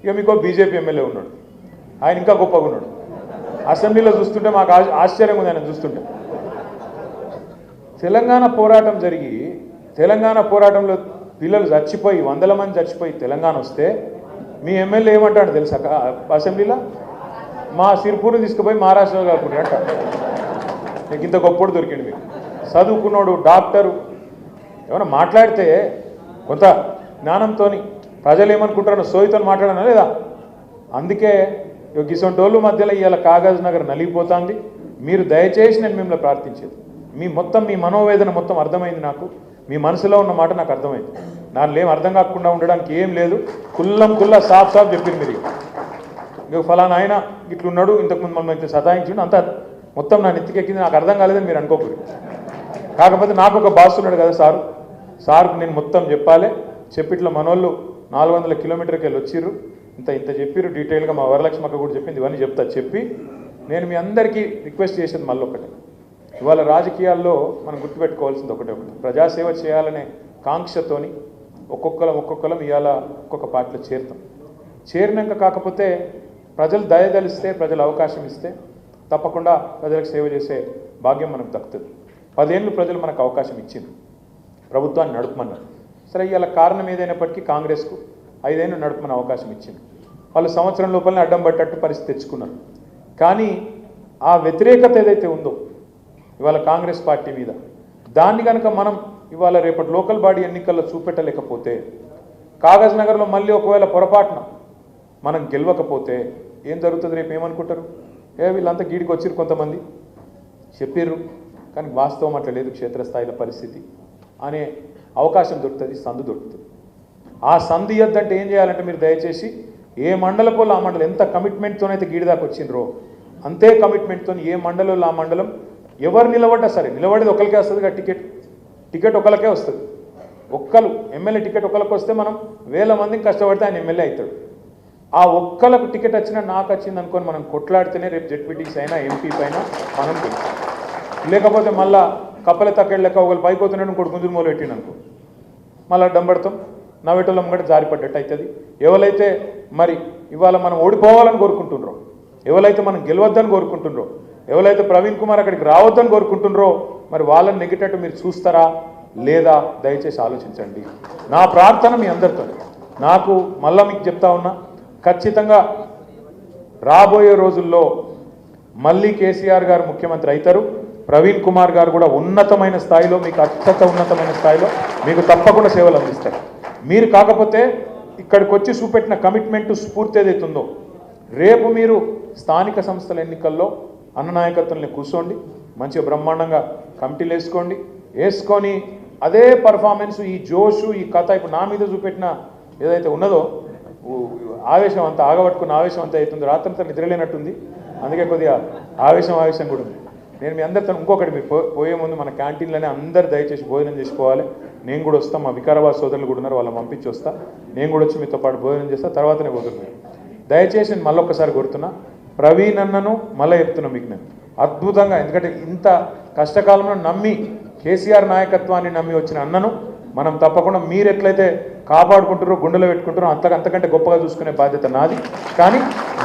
ఇక మీకు BJP MLA ఉన్నాడు, ఆయన ఇంకా గొప్పగా ఉన్నాడు. అసెంబ్లీలో చూస్తుంటే మాకు ఆశ్చర్యంగా ఉంది ఆయన చూస్తుంటే. తెలంగాణ పోరాటం జరిగి తెలంగాణ పోరాటంలో పిల్లలు చచ్చిపోయి 100 మంది చచ్చిపోయి తెలంగాణ వస్తే మీ ఎమ్మెల్యే ఏమంటాడు తెలుసా అసెంబ్లీలో? మా సిర్పూర్ని తీసుకుపోయి మహారాష్ట్రలో కాకుండా అంట. మీకు ఇంత గొప్పడు దొరికింది. మీకు చదువుకున్నాడు, డాక్టరు, ఏమైనా మాట్లాడితే కొంత జ్ఞానంతో ప్రజలు ఏమనుకుంటారో సోయితో మాట్లాడనా లేదా? అందుకే గిసొంటోళ్ళు మధ్యలో ఇవాళ కాగజ్ నగర్ నలిగిపోతుంది. మీరు దయచేసి నేను మిమ్మల్ని ప్రార్థించేది, మీ మనోవేదన మొత్తం అర్థమైంది నాకు. మీ మనసులో ఉన్న మాట నాకు అర్థమైంది. దానిలో ఏం అర్థం కాకుండా ఉండడానికి ఏం లేదు. కుల్లా సాఫ్ చెప్పింది మీరు. ఇక ఫలానా ఆయన ఇట్లున్నాడు, ఇంతకుముందు మమ్మల్ని ఇట్లా సతాయించుండు, అంతా మొత్తం నా నెత్తికెక్కింది. నాకు అర్థం కాలేదని మీరు అనుకోకూడదు. కాకపోతే నాకు ఒక బాస్ ఉన్నాడు కదా సార్కు నేను మొత్తం చెప్పాలి. చెప్పిట్లా మనోళ్ళు 400 కిలోమీటర్కి వెళ్ళి వచ్చిర్రు, ఇంత చెప్పిర్రు డీటెయిల్గా. మా వరలక్ష్మక్క కూడా చెప్పింది, ఇవన్నీ చెప్తా. చెప్పి నేను మీ అందరికీ రిక్వెస్ట్ చేసేది మళ్ళీ ఒకటి, ఇవాళ రాజకీయాల్లో మనం గుర్తుపెట్టుకోవాల్సింది ఒకటే, ప్రజాసేవ చేయాలనే కాంక్షతోని ఒక్కొక్కలం ఇవాళ ఒక్కొక్క పార్టీలో చేరినాక కాకపోతే ప్రజలు దయదలిస్తే, ప్రజలు అవకాశం ఇస్తే తప్పకుండా ప్రజలకు సేవ చేసే భాగ్యం మనకు దక్కుతుంది. 10 ఏళ్ళు ప్రజలు మనకు అవకాశం ఇచ్చింది, ప్రభుత్వాన్ని నడుపుమన్నారు. సరే, ఇవాళ కారణం ఏదైనప్పటికీ కాంగ్రెస్కు 5 ఏళ్ళు నడుపుమని అవకాశం ఇచ్చింది. వాళ్ళు సంవత్సరం లోపలనే అడ్డం పట్టట్టు పరిస్థితి తెచ్చుకున్నారు. కానీ ఆ వ్యతిరేకత ఏదైతే ఉందో ఇవాళ కాంగ్రెస్ పార్టీ మీద, దాన్ని కనుక మనం ఇవాళ రేపటి లోకల్ బాడీ ఎన్నికల్లో చూపెట్టలేకపోతే, కాగజ్ నగర్లో మళ్ళీ ఒకవేళ పొరపాటున మనం గెలవకపోతే ఏం జరుగుతుంది? రేపు ఏమనుకుంటారు? వీళ్ళంతా గీడికి వచ్చిర్రు, కొంతమంది చెప్పిర్రు, కానీ వాస్తవం అట్లా లేదు, క్షేత్రస్థాయిలో పరిస్థితి అనే అవకాశం దొరుకుతుంది, సందు దొరుకుతుంది. ఆ సందు ఇద్దంటే ఏం చేయాలంటే మీరు దయచేసి ఏ మండలపోలో ఆ మండలం ఎంత కమిట్మెంట్తోనైతే గీడి దాకా వచ్చిండ్రో అంతే కమిట్మెంట్తో ఏ మండలంలో ఆ మండలం ఎవరు నిలబడ్డా సరే, నిలబడేది ఒకరికే వస్తుంది, టికెట్ ఒకరికే వస్తుంది. ఎమ్మెల్యే టికెట్ ఒకరికి వస్తే మనం 1000 మందిని కష్టపడితే ఆయన ఎమ్మెల్యే అవుతాడు. ఆ ఒక్కలకు టికెట్ వచ్చినా నాకు వచ్చింది అనుకొని మనం కొట్లాడితేనే రేపు జెడ్పీటీసీ అయినా ఎంపీ పైన మనం గెలుస్తాం. లేకపోతే మళ్ళా కప్పలే తక్కడి లెక్క ఒకరు పైపోతున్నాడు, ఇంకోటి గుంజురు మూలు పెట్టిండు అనుకో, మళ్ళీ అడ్డంపడతాం, నవ్వేటోళ్ళం కూడా జారిపడ్డట్టు అవుతుంది. ఎవరైతే మరి ఇవాళ మనం ఓడిపోవాలని కోరుకుంటున్నారో, ఎవరైతే మనం గెలవద్దని కోరుకుంటున్నారో, ఎవరైతే ప్రవీణ్ కుమార్ అక్కడికి రావద్దని కోరుకుంటున్నారో, మరి వాళ్ళని నెగ్గేటట్టు మీరు చూస్తారా లేదా? దయచేసి ఆలోచించండి. నా ప్రార్థన మీ అందరితో. నాకు మళ్ళా మీకు చెప్తా ఉన్నా, ఖచ్చితంగా రాబోయే రోజుల్లో మళ్ళీ కేసీఆర్ గారు ముఖ్యమంత్రి అవుతారు. ప్రవీణ్ కుమార్ గారు కూడా ఉన్నతమైన స్థాయిలో, మీకు అత్యంత ఉన్నతమైన స్థాయిలో మీకు తప్పకుండా సేవలు అందిస్తారు. మీరు కాకపోతే ఇక్కడికి వచ్చి చూపెట్టిన కమిట్మెంటు స్ఫూర్తి ఏదైతుందో, రేపు మీరు స్థానిక సంస్థల ఎన్నికల్లో అన్న నాయకత్వంలో కూర్చోండి, మంచిగా బ్రహ్మాండంగా కమిటీలు వేసుకొని అదే పర్ఫార్మెన్స్, ఈ జోషు, ఈ కథ ఇప్పుడు నా మీద చూపెట్టిన ఏదైతే ఉన్నదో ఆవేశం అంతా ఆగబట్టుకున్న ఆవేశం అంతా అవుతుంది. రాత్రంతా నిద్రలేనట్టుంది, అందుకే కొద్దిగా ఆవేశం కూడా ఉంది. నేను మీ అందరితో ఇంకొకటి, మీరు పోయే ముందు మన క్యాంటీన్లోనే అందరు దయచేసి భోజనం చేసుకోవాలి. నేను కూడా వస్తాను, మా వికారాబాద్ సోదరులు కూడా ఉన్నారు, వాళ్ళని పంపించి వస్తా. నేను కూడా వచ్చి మీతో పాటు భోజనం చేస్తా, తర్వాతనే పోతున్నాను. దయచేసి నేను మళ్ళొక్కసారి కొడుతున్నా, ప్రవీణ్ అన్నను మళ్ళీ చెప్తున్నా మీకు నేను అద్భుతంగా, ఎందుకంటే ఇంత కష్టకాలంలో నమ్మి కేసీఆర్ నాయకత్వాన్ని నమ్మి వచ్చిన అన్నను మనం తప్పకుండా మీరు ఎట్లయితే కాపాడుకుంటారో, గుండెలో పెట్టుకుంటారో అంతకంటే గొప్పగా చూసుకునే బాధ్యత నాది. కానీ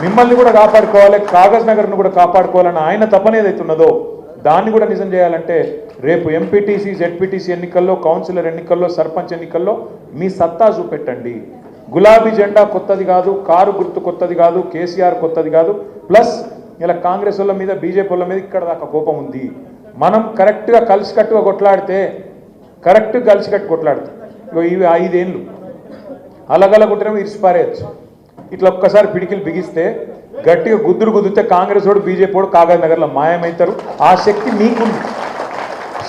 మిమ్మల్ని కూడా కాపాడుకోవాలి, కాగజ్ నగర్ను కూడా కాపాడుకోవాలని ఆయన తపన ఏదైతే ఉన్నదో దాన్ని కూడా నిజం చేయాలంటే రేపు ఎంపీటీసీ, జెడ్పీటీసీ ఎన్నికల్లో, కౌన్సిలర్ ఎన్నికల్లో, సర్పంచ్ ఎన్నికల్లో మీ సత్తా చూపెట్టండి. గులాబీ జెండా కొత్తది కాదు, కారు గుర్తు కొత్తది కాదు, కేసీఆర్ కొత్తది కాదు. ప్లస్ ఇలా కాంగ్రెస్ వాళ్ళ మీద, బీజేపీ వాళ్ళ మీద ఇక్కడ దాకా కోపం ఉంది. మనం కరెక్ట్గా కలిసికట్టుగా కొట్లాడితే ఇవి 5 ఏళ్ళు అలగలగుంటేనేమో ఇరిసిపారేయచ్చు. ఇట్లా ఒక్కసారి పిడికిలు బిగిస్తే గట్టిగా గుద్దితే కాంగ్రెస్ వాడు, బీజేపీ వాడు కాగజ్ నగర్లో మాయమవుతారు. ఆ శక్తి మీకుంది.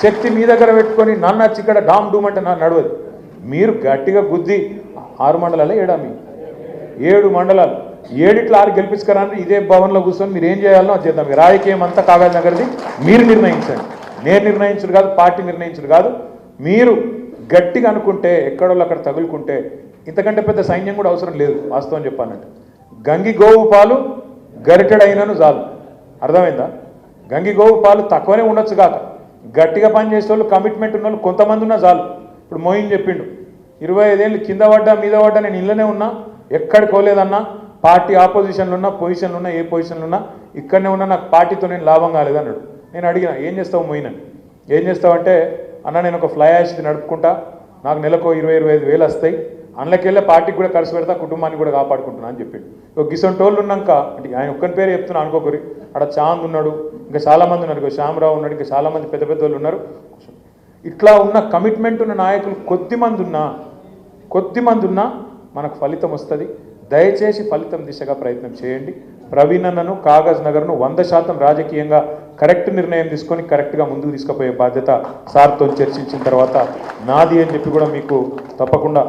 శక్తి మీ దగ్గర పెట్టుకొని నన్ను వచ్చి ఇక్కడ డామ్ డూమ్ అంటే నాకు నడవదు. మీరు గట్టిగా గుద్ది 6 మండలాలే 7 మండలాలు 6 గెలిపించుకురాని ఇదే భవన్లో కూర్చొని మీరు ఏం చేయాలనో అది చేద్దాం. రాజకీయం అంతా కాగజ్ నగర్ది, మీరు నిర్ణయించండి. నేను నిర్ణయించడు కాదు, పార్టీ నిర్ణయించడు కాదు. మీరు గట్టిగా అనుకుంటే, ఎక్కడోళ్ళు అక్కడ తగులుకుంటే ఇంతకంటే పెద్ద సైన్యం కూడా అవసరం లేదు. వాస్తవం చెప్పాలంటే గంగి గోవు పాలు గరిటెడైనను చాలు. అర్థమైందా? గంగి గోవు పాలు తక్కువనే ఉండొచ్చు కాక, గట్టిగా పనిచేసే వాళ్ళు, కమిట్మెంట్ ఉన్న వాళ్ళు కొంతమంది ఉన్నా చాలు. ఇప్పుడు మోయిన్ చెప్పిండు, 25 ఏళ్ళు కింద పడ్డా మీద పడ్డా నేను ఇళ్ళనే ఉన్నా, ఎక్కడికి పోలేదన్నా, పార్టీ ఆపోజిషన్లో ఉన్నా, పొజిషన్లో ఉన్నా, ఏ పొజిషన్లో ఉన్నా ఇక్కడనే ఉన్నా, నాకు పార్టీతో నేను లాభం కాలేదన్నాడు. నేను అడిగిన ఏం చేస్తావు మొయినని, ఏం చేస్తావంటే అన్న నేను ఒక ఫ్లై యాష్ది నడుపుకుంటా, నాకు నెలకు 20-25 వేలు వస్తాయి, అందులోకెళ్ళే పార్టీకి కూడా ఖర్చు పెడతా, కుటుంబాన్ని కూడా కాపాడుకుంటున్నా అని చెప్పిండు. ఒక గిసొంటోళ్ళు ఉన్నాక అంటే ఆయన ఒక్కని పేరు చెప్తున్నా అనుకోకరి, అక్కడ చాంద్ ఉన్నాడు, ఇంకా చాలామంది ఉన్నారు, ఇంకా శ్యామరావు ఉన్నాడు, ఇంకా చాలామంది పెద్ద పెద్ద వాళ్ళు ఉన్నారు. ఇట్లా ఉన్న కమిట్మెంట్ ఉన్న నాయకులు కొద్దిమంది ఉన్నా మనకు ఫలితం వస్తుంది. దయచేసి ఫలితం దిశగా ప్రయత్నం చేయండి. ప్రవీణ్ అన్నను, కాగజ్ నగర్ను 100% రాజకీయంగా కరెక్ట్ నిర్ణయం తీసుకొని కరెక్ట్గా ముందుకు తీసుకుపోయే బాధ్యత సార్తో చర్చించిన తర్వాత నాది అని చెప్పి కూడా మీకు తప్పకుండా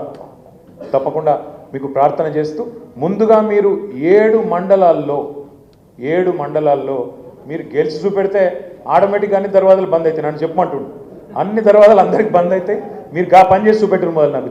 మీకు ప్రార్థన చేస్తూ, ముందుగా మీరు 7 మండలాల్లో మీరు గెలిచి చూపెడితే ఆటోమేటిక్గా అన్ని దర్వాజాలు బంద్ అవుతాయి. నన్ను చెప్పమంటుండు, అన్ని దర్వాజాలు అందరికి బంద్ అవుతాయి. మీరు గా పని చేసి చూపెట్టారు మొదలు నాకు